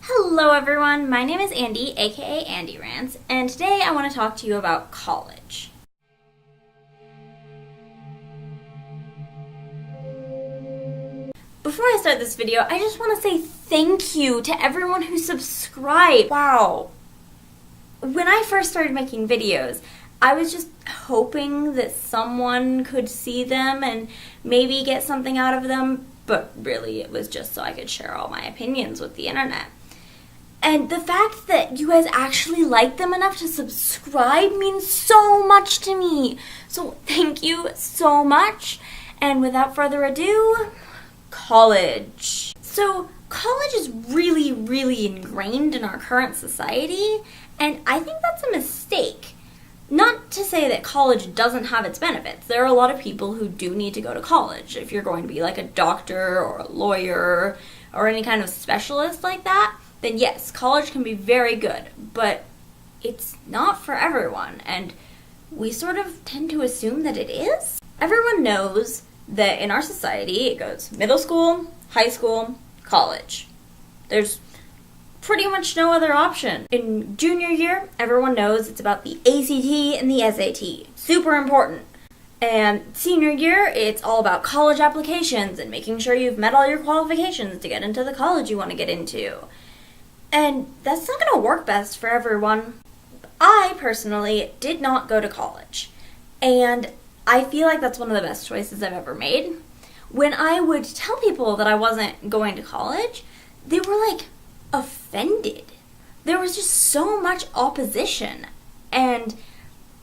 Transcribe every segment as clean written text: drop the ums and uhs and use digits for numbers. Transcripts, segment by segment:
Hello everyone, my name is Andy, aka Andy Rants, and today I want to talk to you about college. Before I start this video, I just want to say thank you to everyone who subscribed. Wow. When I first started making videos, I was just hoping that someone could see them and maybe get something out of them, but really it was just so I could share all my opinions with the internet. And the fact that you guys actually like them enough to subscribe means so much to me. So thank you so much. And without further ado, college. So college is really ingrained in our current society, and I think that's a mistake. Not to say that college doesn't have its benefits. There are a lot of people who do need to go to college. If you're going to be like a doctor or a lawyer or any kind of specialist like that, then yes, college can be very good, but it's not for everyone, and we sort of tend to assume that it is. Everyone knows that in our society it goes middle school, high school, college. There's pretty much no other option. In junior year, everyone knows it's about the ACT and the SAT. Super important. And senior year, it's all about college applications and making sure you've met all your qualifications to get into the college you want to get into. And that's not going to work best for everyone. I personally did not go to college, and I feel like that's one of the best choices I've ever made. When I would tell people that I wasn't going to college, they were like offended. There was just so much opposition, and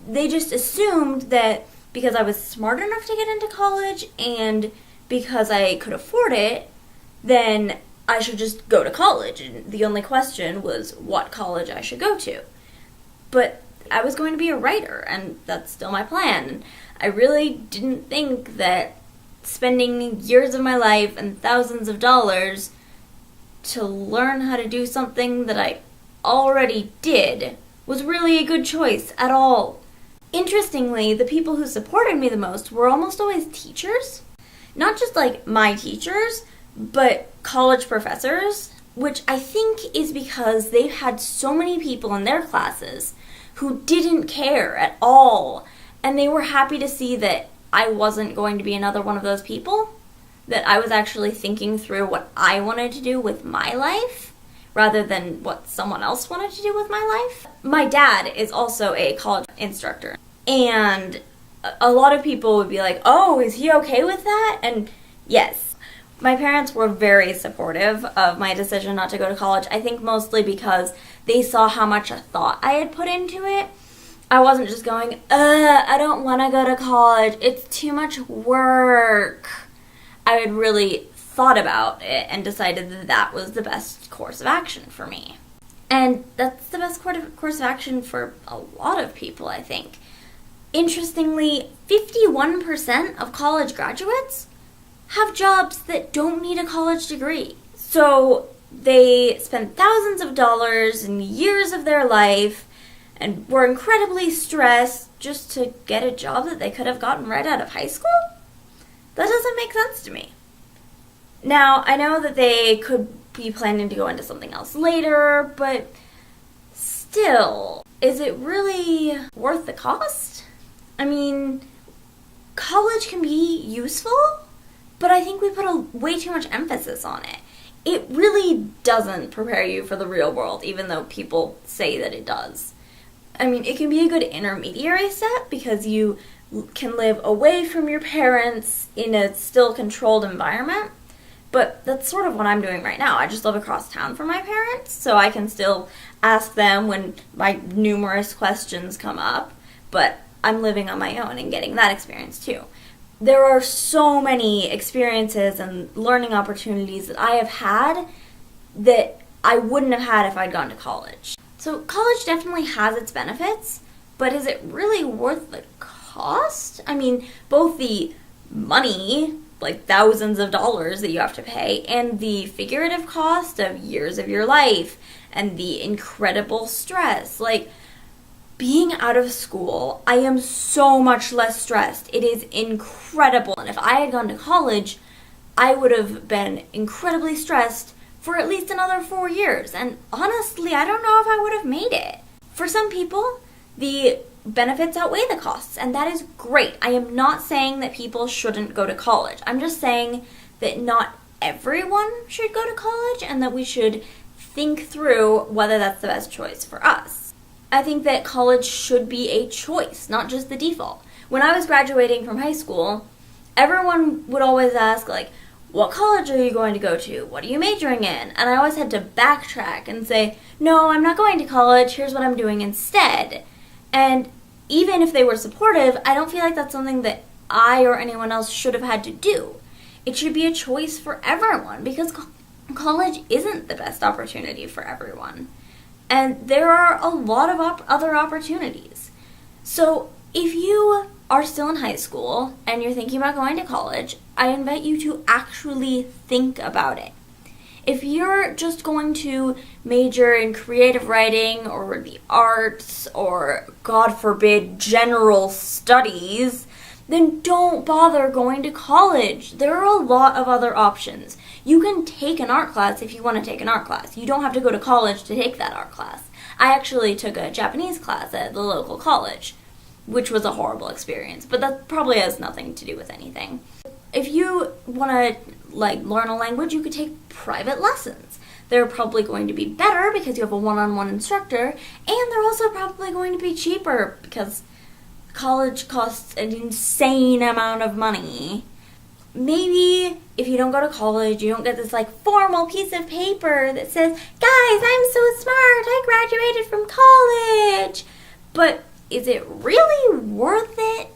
they just assumed that because I was smart enough to get into college and because I could afford it, then I should just go to college, and the only question was what college I should go to. But I was going to be a writer, and that's still my plan. I really didn't think that spending years of my life and thousands of dollars to learn how to do something that I already did was really a good choice at all. Interestingly, the people who supported me the most were almost always teachers. Not just like my teachers, but college professors, which I think is because they've had so many people in their classes who didn't care at all, and they were happy to see that I wasn't going to be another one of those people, that I was actually thinking through what I wanted to do with my life rather than what someone else wanted to do with my life. My dad is also a college instructor, and a lot of people would be like, oh, is he okay with that? And yes, my parents were very supportive of my decision not to go to college. I think mostly because they saw how much thought I had put into it. I wasn't just going, I don't want to go to college. It's too much work. I had really thought about it and decided that that was the best course of action for me. And that's the best course of action for a lot of people, I think. Interestingly, 51% of college graduates have jobs that don't need a college degree. So they spend thousands of dollars and years of their life and were incredibly stressed just to get a job that they could have gotten right out of high school? That doesn't make sense to me. Now, I know that they could be planning to go into something else later, but still, is it really worth the cost? I mean, college can be useful, but I think we put way too much emphasis on it. It really doesn't prepare you for the real world, even though people say that it does. I mean, it can be a good intermediary step because you can live away from your parents in a still controlled environment, but that's sort of what I'm doing right now. I just live across town from my parents, so I can still ask them when my numerous questions come up, but I'm living on my own and getting that experience too. There are so many experiences and learning opportunities that I have had that I wouldn't have had if I'd gone to college. So college definitely has its benefits, but is it really worth the cost? I mean, both the money, like thousands of dollars that you have to pay, and the figurative cost of years of your life, and the incredible stress. Like, being out of school, I am so much less stressed. It is incredible. And if I had gone to college, I would have been incredibly stressed for at least another 4 years. And honestly, I don't know if I would have made it. For some people, the benefits outweigh the costs, and that is great. I am not saying that people shouldn't go to college. I'm just saying that not everyone should go to college and that we should think through whether that's the best choice for us. I think that college should be a choice, not just the default. When I was graduating from high school, everyone would always ask, like, what college are you going to go to? What are you majoring in? And I always had to backtrack and say, no, I'm not going to college. Here's what I'm doing instead. And even if they were supportive, I don't feel like that's something that I or anyone else should have had to do. It should be a choice for everyone because college isn't the best opportunity for everyone. And there are a lot of other opportunities. So if you are still in high school and you're thinking about going to college, I invite you to actually think about it. If you're just going to major in creative writing or the arts or, God forbid, general studies, then don't bother going to college. There are a lot of other options. You can take an art class if you want to take an art class. You don't have to go to college to take that art class. I actually took a Japanese class at the local college, which was a horrible experience, but that probably has nothing to do with anything. If you want to learn a language, you could take private lessons. They're probably going to be better because you have a one-on-one instructor, and they're also probably going to be cheaper because college costs an insane amount of money. Maybe if you don't go to college, you don't get this formal piece of paper that says, guys, I'm so smart, I graduated from college. But is it really worth it?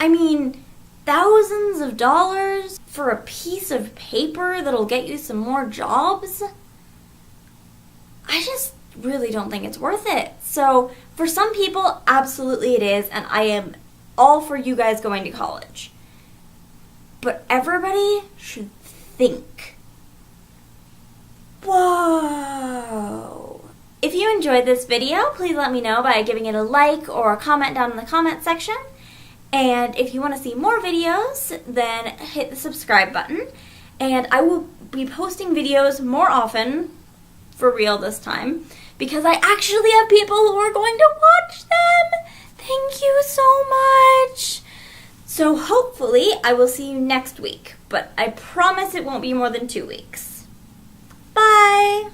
I mean, thousands of dollars for a piece of paper that'll get you some more jobs? I just really don't think it's worth it. So for some people, absolutely it is, and I am all for you guys going to college. But everybody should think. Whoa! If you enjoyed this video, please let me know by giving it a like or a comment down in the comment section. And if you want to see more videos, then hit the subscribe button. And I will be posting videos more often, for real this time, because I actually have people who are going to watch them. Thank you so much. So hopefully I will see you next week, but I promise it won't be more than 2 weeks. Bye!